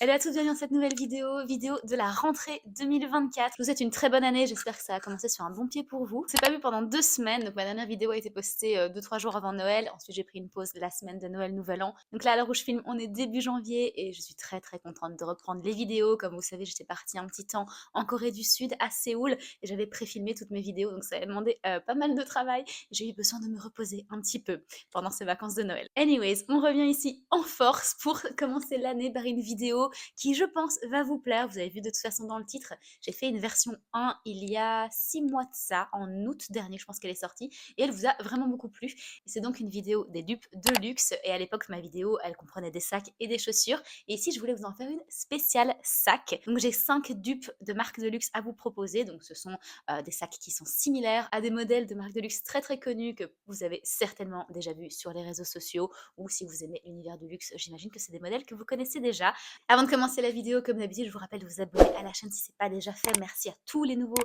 Hello à toutes, bienvenue dans cette nouvelle vidéo de la rentrée 2024. Je vous souhaite une très bonne année, j'espère que ça a commencé sur un bon pied pour vous. C'est pas vu pendant 2 semaines, donc ma dernière vidéo a été postée 2-3 jours avant Noël. Ensuite j'ai pris une pause de la semaine de Noël Nouvel An. Donc là à l'heure où je filme, on est début janvier et je suis très contente de reprendre les vidéos. Comme vous savez, j'étais partie un petit temps en Corée du Sud, à Séoul, et j'avais préfilmé toutes mes vidéos, donc ça avait demandé pas mal de travail. J'ai eu besoin de me reposer un petit peu pendant ces vacances de Noël. Anyways, on revient ici en force pour commencer l'année par une vidéo qui, je pense, va vous plaire. Vous avez vu de toute façon dans le titre, j'ai fait une version 1 il y a 6 mois de ça, en août dernier, je pense qu'elle est sortie, et elle vous a vraiment beaucoup plu. Et c'est donc une vidéo des dupes de luxe, et à l'époque, ma vidéo, elle comprenait des sacs et des chaussures, et ici, je voulais vous en faire une spéciale sac. Donc j'ai 5 dupes de marques de luxe à vous proposer, donc ce sont des sacs qui sont similaires à des modèles de marques de luxe très connus que vous avez certainement déjà vus sur les réseaux sociaux, ou si vous aimez l'univers du luxe, j'imagine que c'est des modèles que vous connaissez déjà. Avant de commencer la vidéo, comme d'habitude, je vous rappelle de vous abonner à la chaîne si ce n'est pas déjà fait. Merci à tous les nouveaux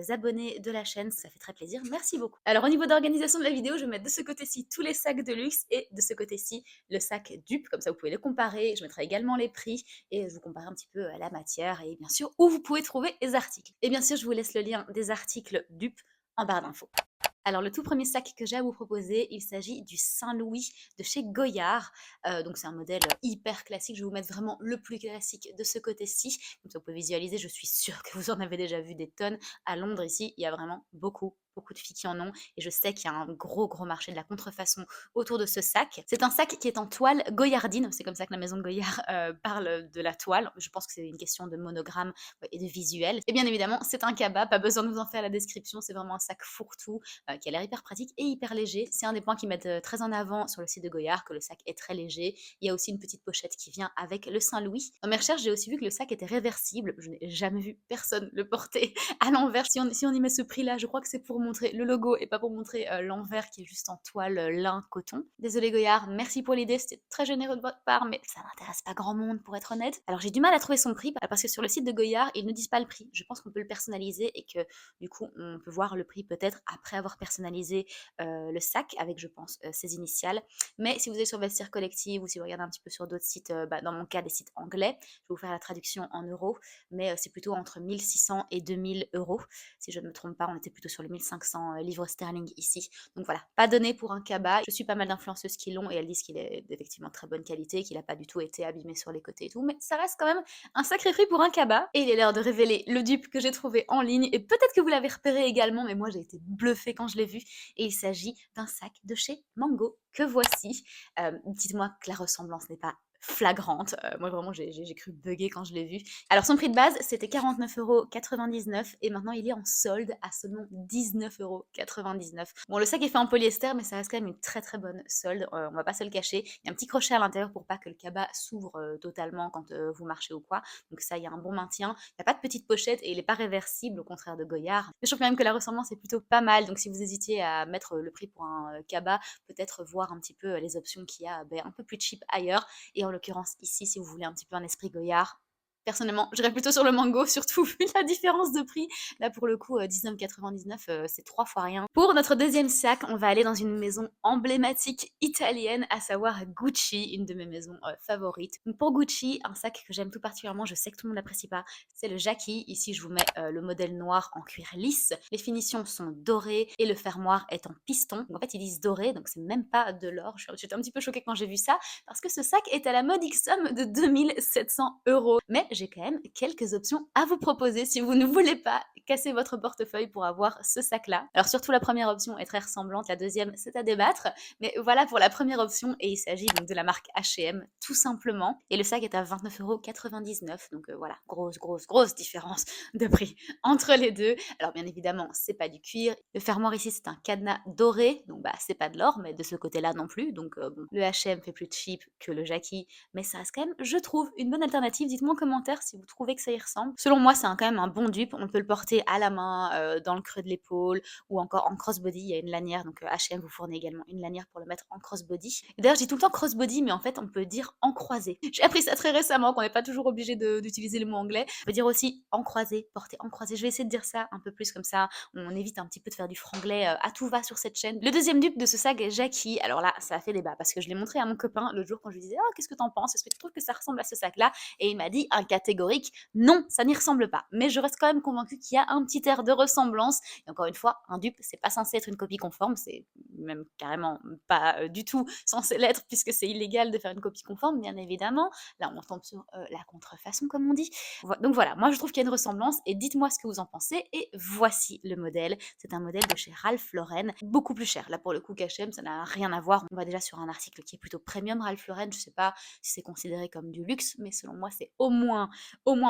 abonnés de la chaîne, ça fait très plaisir. Merci beaucoup. Alors au niveau d'organisation de la vidéo, je vais mettre de ce côté-ci tous les sacs de luxe et de ce côté-ci le sac dupe, comme ça vous pouvez les comparer. Je mettrai également les prix et je vous compare un petit peu la matière et bien sûr où vous pouvez trouver les articles. Et bien sûr, je vous laisse le lien des articles dupe en barre d'infos. Alors le tout premier sac que j'ai à vous proposer, il s'agit du Saint-Louis de chez Goyard. Donc c'est un modèle hyper classique, je vais vous mettre vraiment le plus classique de ce côté-ci. Comme ça vous pouvez visualiser, je suis sûre que vous en avez déjà vu des tonnes. À Londres ici, il y a vraiment beaucoup de filles qui en ont et je sais qu'il y a un gros marché de la contrefaçon autour de ce sac. C'est un sac qui est en toile goyardine, c'est comme ça que la maison de Goyard parle de la toile. Je pense que c'est une question de monogramme et de visuel. Et bien évidemment, c'est un cabas, pas besoin de vous en faire la description, c'est vraiment un sac fourre-tout qui a l'air hyper pratique et hyper léger. C'est un des points qu'ils mettent très en avant sur le site de Goyard, que le sac est très léger. Il y a aussi une petite pochette qui vient avec le Saint-Louis. Dans mes recherches, j'ai aussi vu que le sac était réversible. Je n'ai jamais vu personne le porter à l'envers. Si on y met ce prix-là, je crois que c'est pour montrer le logo et pas pour montrer l'envers qui est juste en toile lin coton. Désolé Goyard, merci pour l'idée, c'était très généreux de votre part, mais ça n'intéresse pas grand monde pour être honnête. Alors j'ai du mal à trouver son prix parce que sur le site de Goyard, ils ne disent pas le prix. Je pense qu'on peut le personnaliser et que du coup, on peut voir le prix peut-être après avoir personnalisé le sac avec, je pense, ses initiales. Mais si vous êtes sur Vestiaire Collective ou si vous regardez un petit peu sur d'autres sites, dans mon cas, des sites anglais, je vais vous faire la traduction en euros, mais c'est plutôt entre 1600 et 2000 euros. Si je ne me trompe pas, on était plutôt sur les 1500 livres sterling ici. Donc voilà, pas donné pour un cabas. Je suis pas mal d'influenceuses qui l'ont et elles disent qu'il est effectivement de très bonne qualité, qu'il n'a pas du tout été abîmé sur les côtés et tout, mais ça reste quand même un sacré prix pour un cabas. Et il est l'heure de révéler le dupe que j'ai trouvé en ligne et peut-être que vous l'avez repéré également, mais moi j'ai été bluffée quand je l'ai vu. Et il s'agit d'un sac de chez Mango que voici. Dites-moi que la ressemblance n'est pas flagrante. Moi vraiment j'ai cru bugger quand je l'ai vu. Alors son prix de base c'était 49,99 € et maintenant il est en solde à seulement 19,99 €. Bon, le sac est fait en polyester mais ça reste quand même une très bonne solde, on va pas se le cacher. Il y a un petit crochet à l'intérieur pour pas que le cabas s'ouvre totalement quand vous marchez ou quoi. Donc ça, il y a un bon maintien. Il n'y a pas de petite pochette et il n'est pas réversible au contraire de Goyard. Mais je trouve quand même que la ressemblance est plutôt pas mal. Donc si vous hésitiez à mettre le prix pour un cabas, peut-être voir un petit peu les options qu'il y a un peu plus cheap ailleurs. Et en l'occurrence ici, si vous voulez un petit peu un esprit Goyard, personnellement, j'irais plutôt sur le Mango, surtout vu la différence de prix. Là, pour le coup, 19,99 €, c'est 3 fois rien. Pour notre deuxième sac, on va aller dans une maison emblématique italienne, à savoir Gucci, une de mes maisons favorites. Donc pour Gucci, un sac que j'aime tout particulièrement, je sais que tout le monde n'apprécie pas, c'est le Jackie. Ici, je vous mets le modèle noir en cuir lisse. Les finitions sont dorées et le fermoir est en piston. Donc en fait, ils disent doré, donc c'est même pas de l'or. J'étais un petit peu choquée quand j'ai vu ça, parce que ce sac est à la modique somme de 2700 €. Mais j'ai quand même quelques options à vous proposer si vous ne voulez pas casser votre portefeuille pour avoir ce sac-là. Alors surtout la première option est très ressemblante, la deuxième c'est à débattre, mais voilà pour la première option et il s'agit donc de la marque H&M tout simplement. Et le sac est à 29,99 €, donc voilà, grosse différence de prix entre les deux. Alors bien évidemment, c'est pas du cuir. Le fermoir ici c'est un cadenas doré, donc c'est pas de l'or, mais de ce côté-là non plus. Donc bon, le H&M fait plus cheap que le Jackie, mais ça reste quand même, je trouve, une bonne alternative. Dites-moi en commentaire commentaire si vous trouvez que ça y ressemble. Selon moi, c'est quand même un bon dupe. On peut le porter à la main, dans le creux de l'épaule ou encore en crossbody. Il y a une lanière, donc H&M vous fournit également une lanière pour le mettre en crossbody. Et d'ailleurs, je dis tout le temps crossbody, mais en fait, on peut dire en croisé. J'ai appris ça très récemment, qu'on n'est pas toujours obligé d'utiliser le mot anglais. On peut dire aussi en croisé, porter en croisé. Je vais essayer de dire ça un peu plus comme ça. On évite un petit peu de faire du franglais à tout va sur cette chaîne. Le deuxième dupe de ce sac Jackie, alors là, ça a fait débat parce que je l'ai montré à mon copain l'autre jour quand je lui disais: «Oh, qu'est-ce que t'en penses? Est-ce que tu trouves que ça ressemble à ce sac-là?» Et il m'a dit un catégorique non, ça n'y ressemble pas. Mais je reste quand même convaincue qu'il y a un petit air de ressemblance. Et encore une fois, un dupe, c'est pas censé être une copie conforme, c'est même carrément pas du tout censé l'être puisque c'est illégal de faire une copie conforme, bien évidemment. Là, on tombe sur la contrefaçon, comme on dit. Donc voilà, moi je trouve qu'il y a une ressemblance et dites-moi ce que vous en pensez. Et voici le modèle. C'est un modèle de chez Ralph Lauren, beaucoup plus cher. Là, pour le coup, qu'H&M, ça n'a rien à voir. On va déjà sur un article qui est plutôt premium Ralph Lauren. Je sais pas si c'est considéré comme du luxe, mais selon moi, c'est au moins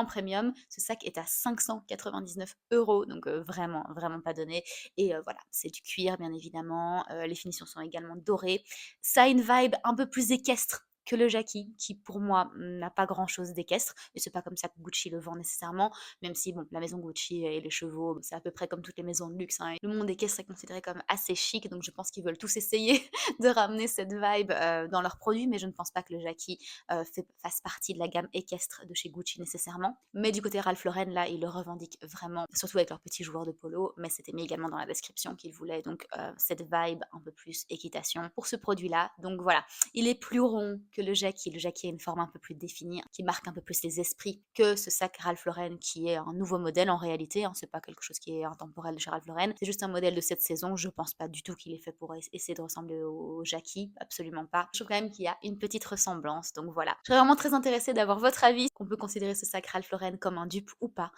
premium. Ce sac est à 599 €, donc vraiment, vraiment pas donné. Et voilà, c'est du cuir, bien évidemment. Les finitions sont également dorées. Ça a une vibe un peu plus équestre que le Jackie, qui pour moi n'a pas grand chose d'équestre, et c'est pas comme ça que Gucci le vend nécessairement, même si bon, la maison Gucci et les chevaux, c'est à peu près comme toutes les maisons de luxe, hein. Le monde équestre est considéré comme assez chic, donc je pense qu'ils veulent tous essayer de ramener cette vibe dans leurs produits, mais je ne pense pas que le Jackie fasse partie de la gamme équestre de chez Gucci nécessairement. Mais du côté Ralph Lauren, là, ils le revendiquent vraiment, surtout avec leurs petits joueurs de polo, mais c'était mis également dans la description qu'ils voulaient donc cette vibe un peu plus équitation pour ce produit-là. Donc voilà, il est plus rond que le Jackie. Le Jackie a une forme un peu plus définie, qui marque un peu plus les esprits que ce sac Ralph Lauren qui est un nouveau modèle en réalité, hein. C'est pas quelque chose qui est intemporel de chez Ralph Lauren, c'est juste un modèle de cette saison. Je pense pas du tout qu'il est fait pour essayer de ressembler au Jackie, absolument pas. Je trouve quand même qu'il y a une petite ressemblance, donc voilà. Je serais vraiment très intéressée d'avoir votre avis, qu'on peut considérer ce sac Ralph Lauren comme un dupe ou pas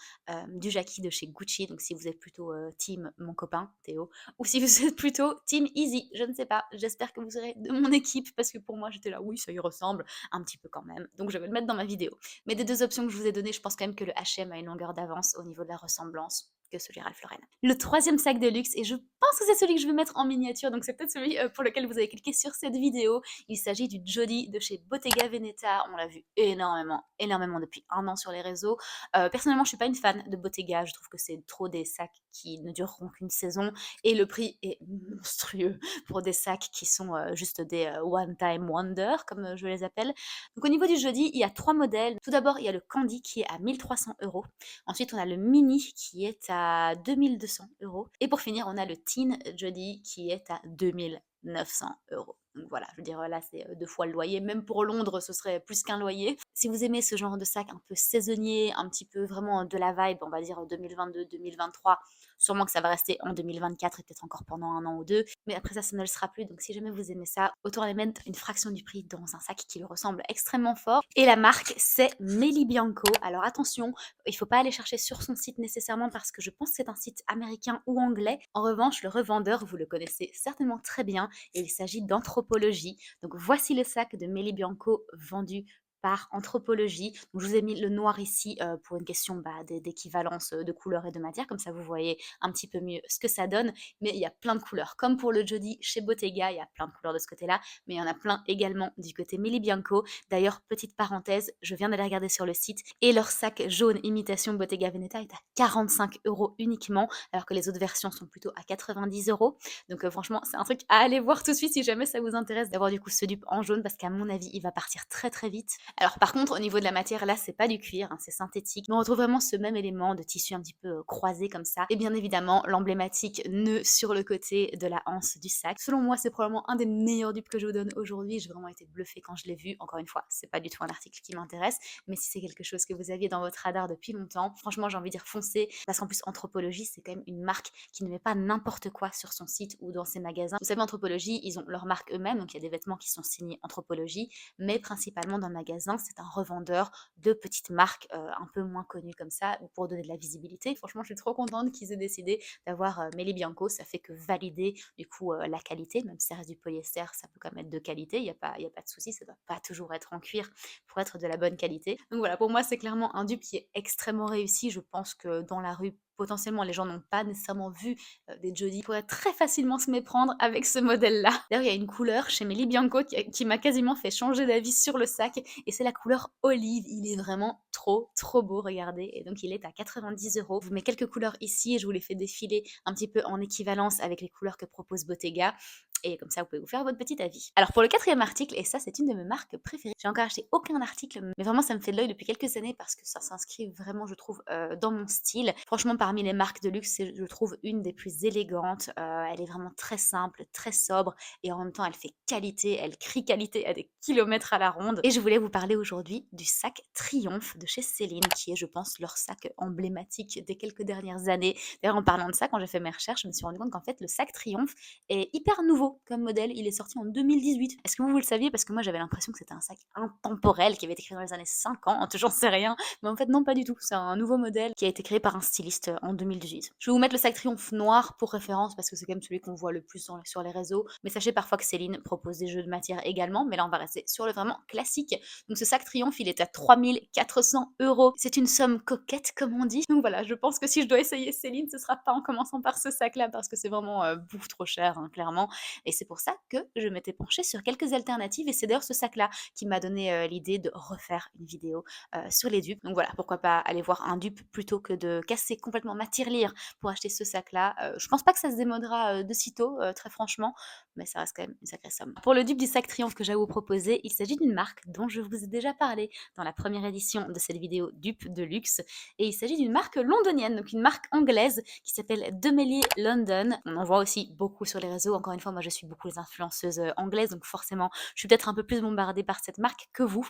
du Jackie de chez Gucci, donc si vous êtes plutôt team mon copain Théo, ou si vous êtes plutôt team Easy, je ne sais pas. J'espère que vous serez de mon équipe parce que pour moi j'étais là, oui ça y ressemble un petit peu quand même, donc je vais le mettre dans ma vidéo. Mais des deux options que je vous ai données, je pense quand même que le H&M a une longueur d'avance au niveau de la ressemblance que celui Ralph Lauren. Le troisième sac de luxe, et je pense que c'est celui que je vais mettre en miniature, donc c'est peut-être celui pour lequel vous avez cliqué sur cette vidéo. Il s'agit du Jodie de chez Bottega Veneta. On l'a vu énormément, énormément depuis un an sur les réseaux. Personnellement, je suis pas une fan de Bottega. Je trouve que c'est trop des sacs qui ne dureront qu'une saison et le prix est monstrueux pour des sacs qui sont juste des one-time wonder, comme je les appelle. Donc au niveau du Jodie, il y a trois modèles. Tout d'abord, il y a le Candy qui est à 1300 €. Ensuite, on a le Mini qui est à 2200 €. Et pour finir, on a le Teen Jodie qui est à 2900 €. Donc voilà, je veux dire, là, c'est deux fois le loyer. Même pour Londres, ce serait plus qu'un loyer. Si vous aimez ce genre de sac un peu saisonnier, un petit peu vraiment de la vibe, on va dire 2022-2023, sûrement que ça va rester en 2024 et peut-être encore pendant un an ou deux. Mais après ça ne le sera plus. Donc si jamais vous aimez ça, autant aller mettre une fraction du prix dans un sac qui le ressemble extrêmement fort. Et la marque, c'est Melly Bianco. Alors attention, il ne faut pas aller chercher sur son site nécessairement parce que je pense que c'est un site américain ou anglais. En revanche, le revendeur, vous le connaissez certainement très bien et il s'agit d'Anthropologie. Donc voici le sac de Melly Bianco vendu par Anthropologie. Donc, je vous ai mis le noir ici pour une question d'équivalence de couleurs et de matière, comme ça vous voyez un petit peu mieux ce que ça donne, mais il y a plein de couleurs. Comme pour le Jodie chez Bottega, il y a plein de couleurs de ce côté-là, mais il y en a plein également du côté Melly Bianco. D'ailleurs, petite parenthèse, je viens d'aller regarder sur le site et leur sac jaune imitation Bottega Veneta est à 45 € uniquement, alors que les autres versions sont plutôt à 90 €. Donc franchement, c'est un truc à aller voir tout de suite si jamais ça vous intéresse d'avoir du coup ce dupe en jaune, parce qu'à mon avis, il va partir très très vite. Alors par contre, au niveau de la matière, là, c'est pas du cuir, hein, c'est synthétique. Mais on retrouve vraiment ce même élément de tissu un petit peu croisé comme ça. Et bien évidemment, l'emblématique nœud sur le côté de la anse du sac. Selon moi, c'est probablement un des meilleurs dupes que je vous donne aujourd'hui. J'ai vraiment été bluffée quand je l'ai vu. Encore une fois, c'est pas du tout un article qui m'intéresse, mais si c'est quelque chose que vous aviez dans votre radar depuis longtemps, franchement, j'ai envie de dire foncez, parce qu'en plus, Anthropologie, c'est quand même une marque qui ne met pas n'importe quoi sur son site ou dans ses magasins. Vous savez, Anthropologie, ils ont leur marque eux-mêmes, donc il y a des vêtements qui sont signés Anthropologie, mais principalement dans le magasin, c'est un revendeur de petites marques un peu moins connues comme ça, pour donner de la visibilité. Franchement, je suis trop contente qu'ils aient décidé d'avoir Melly Bianco. Ça fait que valider du coup la qualité, même si ça reste du polyester, ça peut quand même être de qualité, il n'y a pas de souci, ça ne doit pas toujours être en cuir pour être de la bonne qualité. Donc voilà, pour moi, c'est clairement un dupe qui est extrêmement réussi. Je pense que dans la rue, potentiellement les gens n'ont pas nécessairement vu des Jody, pourraient très facilement se méprendre avec ce modèle-là. D'ailleurs, il y a une couleur chez Melly Bianco qui m'a quasiment fait changer d'avis sur le sac et c'est la couleur olive. Il est vraiment trop, trop beau, regardez. Et donc, il est à 90 €. Je vous mets quelques couleurs ici et je vous les fais défiler un petit peu en équivalence avec les couleurs que propose Bottega. Et comme ça, vous pouvez vous faire votre petit avis. Alors, pour le quatrième article, et ça, c'est une de mes marques préférées. J'ai encore acheté aucun article, mais vraiment, ça me fait de l'œil depuis quelques années parce que ça s'inscrit vraiment, je trouve, dans mon style. Franchement, parmi les marques de luxe, c'est, je trouve, une des plus élégantes. Elle est vraiment très simple, très sobre, et en même temps, elle fait qualité, elle crie qualité à des kilomètres à la ronde. Et je voulais vous parler aujourd'hui du sac Triomphe de chez Céline, qui est, je pense, leur sac emblématique des quelques dernières années. D'ailleurs, en parlant de ça, quand j'ai fait mes recherches, je me suis rendu compte qu'en fait, le sac Triomphe est hyper nouveau comme modèle. Il est sorti en 2018. Est-ce que vous le saviez? Parce que moi, j'avais l'impression que c'était un sac intemporel qui avait été créé dans les années 50, j'en sais rien. Mais en fait, non, pas du tout. C'est un nouveau modèle qui a été créé par un styliste en 2018. Je vais vous mettre le sac Triomphe noir pour référence parce que c'est quand même celui qu'on voit le plus sur les réseaux. Mais sachez parfois que Céline propose des jeux de matière également. Mais là, on va rester sur le vraiment classique. Donc ce sac Triomphe, il est à 3 400 €. C'est une somme coquette, comme on dit. Donc voilà, je pense que si je dois essayer Céline, ce sera pas en commençant par ce sac-là parce que c'est vraiment bouffe trop cher, hein, clairement. Et c'est pour ça que je m'étais penchée sur quelques alternatives. Et c'est d'ailleurs ce sac-là qui m'a donné l'idée de refaire une vidéo sur les dupes. Donc voilà, pourquoi pas aller voir un dupe plutôt que de casser complètement ma tirelire pour acheter ce sac-là. Je pense pas que ça se démodera de sitôt, très franchement, mais ça reste quand même une sacrée somme. Pour le dupe du sac Triomphe que j'ai à vous proposer, il s'agit d'une marque dont je vous ai déjà parlé dans la première édition de cette vidéo dupe de luxe. Et il s'agit d'une marque londonienne, donc une marque anglaise qui s'appelle Demélier London. On en voit aussi beaucoup sur les réseaux. Encore une fois, moi je suis beaucoup les influenceuses anglaises, donc forcément je suis peut-être un peu plus bombardée par cette marque que vous.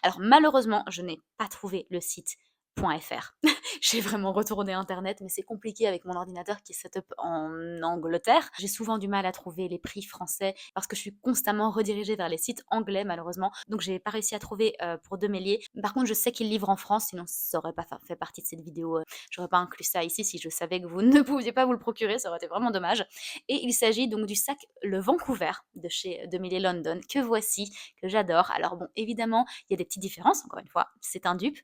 Alors malheureusement, je n'ai pas trouvé le site .fr. J'ai vraiment retourné internet, mais c'est compliqué avec mon ordinateur qui est setup en Angleterre. J'ai souvent du mal à trouver les prix français parce que je suis constamment redirigée vers les sites anglais malheureusement. Donc j'ai pas réussi à trouver pour Demélier. Par contre, je sais qu'ils livrent en France, sinon ça aurait pas fait partie de cette vidéo. J'aurais pas inclus ça ici si je savais que vous ne pouviez pas vous le procurer, ça aurait été vraiment dommage. Et il s'agit donc du sac Le Vancouver de chez Demélier London que voici, que j'adore. Alors bon, évidemment, il y a des petites différences. Encore une fois, c'est un dupe.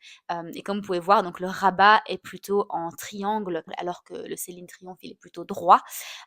Et comme vous pouvez voir, donc le rabat est plutôt en triangle, alors que le Céline Triomphe, il est plutôt droit.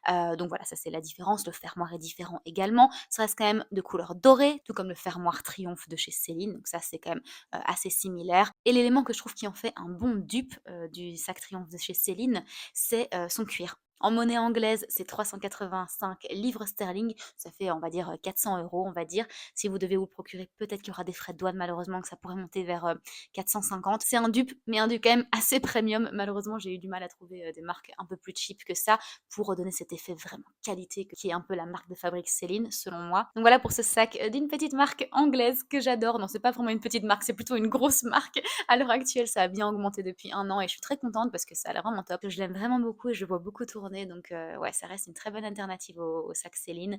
Donc voilà, ça c'est la différence. Le fermoir est différent également. Ça reste quand même de couleur dorée, tout comme le fermoir Triomphe de chez Céline. Donc ça, c'est quand même assez similaire. Et l'élément que je trouve qui en fait un bon dupe du sac Triomphe de chez Céline, c'est son cuir. En monnaie anglaise, c'est 385 livres sterling. Ça fait, on va dire, 400 €, on va dire. Si vous devez vous le procurer, peut-être qu'il y aura des frais de douane, malheureusement, que ça pourrait monter vers 450. C'est un dupe, mais un dupe quand même assez premium. Malheureusement, j'ai eu du mal à trouver des marques un peu plus cheap que ça pour redonner cet effet vraiment qualité qui est un peu la marque de fabrique Céline, selon moi. Donc voilà pour ce sac d'une petite marque anglaise que j'adore. Non, c'est pas vraiment une petite marque, c'est plutôt une grosse marque. À l'heure actuelle, ça a bien augmenté depuis 1 an et je suis très contente parce que ça a l'air vraiment top. Je l'aime vraiment beaucoup et je le vois beaucoup tourner. Donc ouais, ça reste une très bonne alternative au sac Céline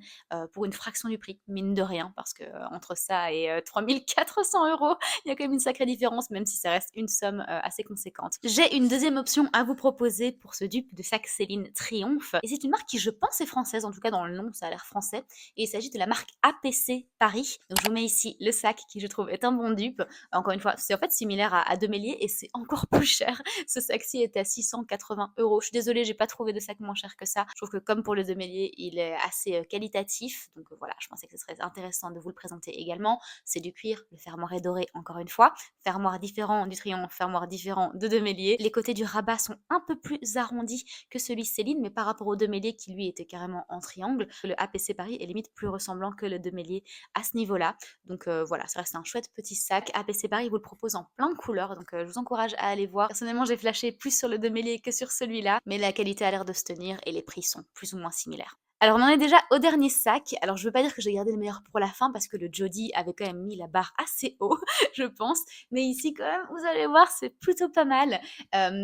pour une fraction du prix, mine de rien, parce que entre ça et 3400 €, il y a quand même une sacrée différence, même si ça reste une somme assez conséquente. J'ai une deuxième option à vous proposer pour ce dupe de sac Céline Triomphe. Et c'est une marque qui, je pense, est française, en tout cas dans le nom, ça a l'air français. Et il s'agit de la marque APC Paris. Donc je vous mets ici le sac qui, je trouve, est un bon dupe. Encore une fois, c'est en fait similaire à Demélier et c'est encore plus cher. Ce sac-ci est à 680 €. Je suis désolée, j'ai pas trouvé de sac moins cher que ça. Je trouve que comme pour le Demélier, il est assez qualitatif. Donc voilà, je pensais que ce serait intéressant de vous le présenter également. C'est du cuir, le fermoir est doré encore une fois. Fermoir différent du Triomphe, fermoir différent de Demélier. Les côtés du rabat sont un peu plus arrondis que celui Céline, mais par rapport au Demélier qui lui était carrément en triangle, le APC Paris est limite plus ressemblant que le Demélier à ce niveau-là. Donc voilà, ça reste un chouette petit sac. APC Paris vous le propose en plein de couleurs, donc je vous encourage à aller voir. Personnellement, j'ai flashé plus sur le Demélier que sur celui-là, mais la qualité a l'air de se tenir et les prix sont plus ou moins similaires. Alors, on en est déjà au dernier sac. Alors, je veux pas dire que j'ai gardé le meilleur pour la fin parce que le Jody avait quand même mis la barre assez haut, je pense. Mais ici, quand même, vous allez voir, c'est plutôt pas mal.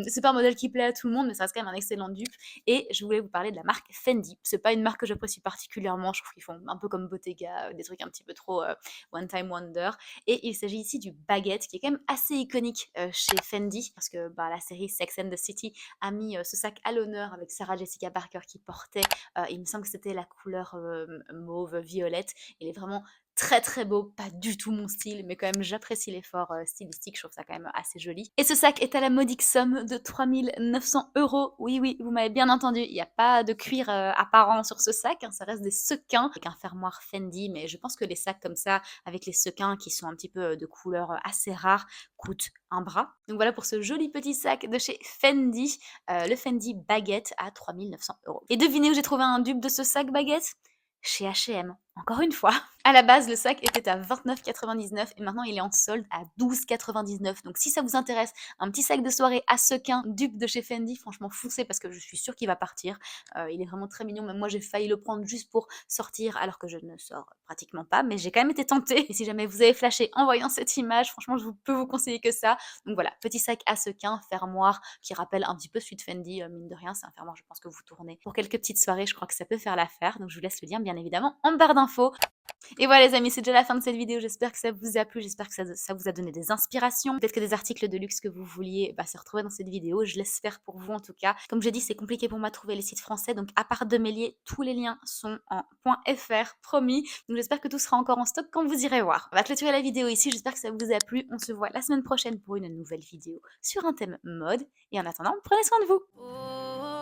C'est pas un modèle qui plaît à tout le monde, mais ça reste quand même un excellent dupe. Et je voulais vous parler de la marque Fendi. C'est pas une marque que j'apprécie particulièrement. Je trouve qu'ils font un peu comme Bottega, des trucs un petit peu trop one time wonder. Et il s'agit ici du baguette, qui est quand même assez iconique chez Fendi, parce que bah, la série Sex and the City a mis ce sac à l'honneur avec Sarah Jessica Parker qui portait, il me semble que c'était la couleur mauve violette. Il est vraiment très très beau, pas du tout mon style, mais quand même j'apprécie l'effort stylistique, je trouve ça quand même assez joli. Et ce sac est à la modique somme de 3 900 €. Oui, oui, vous m'avez bien entendu, il n'y a pas de cuir apparent sur ce sac, hein, ça reste des sequins avec un fermoir Fendi, mais je pense que les sacs comme ça, avec les sequins qui sont un petit peu de couleur assez rare, coûtent un bras. Donc voilà pour ce joli petit sac de chez Fendi, le Fendi Baguette à 3 900 €. Et devinez où j'ai trouvé un dupe de ce sac Baguette? Chez H&M, encore une fois. À la base, le sac était à 29,99 et maintenant il est en solde à 12,99. Donc si ça vous intéresse, un petit sac de soirée à sequins, dupe de chez Fendi, franchement foncez parce que je suis sûre qu'il va partir. Il est vraiment très mignon, même moi j'ai failli le prendre juste pour sortir alors que je ne sors pratiquement pas, mais j'ai quand même été tentée. Et si jamais vous avez flashé en voyant cette image, franchement je peux vous conseiller que ça. Donc voilà, petit sac à sequins, fermoir qui rappelle un petit peu celui de Fendi, mine de rien, c'est un fermoir je pense que vous tournez pour quelques petites soirées, je crois que ça peut faire l'affaire. Donc je vous laisse le lien bien évidemment en barre d'infos. Et voilà les amis, c'est déjà la fin de cette vidéo, j'espère que ça vous a plu, j'espère que ça vous a donné des inspirations. Peut-être que des articles de luxe que vous vouliez se retrouver dans cette vidéo, je l'espère pour vous en tout cas. Comme j'ai dit, c'est compliqué pour moi de trouver les sites français, donc à part Demélier, tous les liens sont en .fr, promis. Donc j'espère que tout sera encore en stock quand vous irez voir. On va clôturer la vidéo ici, j'espère que ça vous a plu. On se voit la semaine prochaine pour une nouvelle vidéo sur un thème mode. Et en attendant, prenez soin de vous.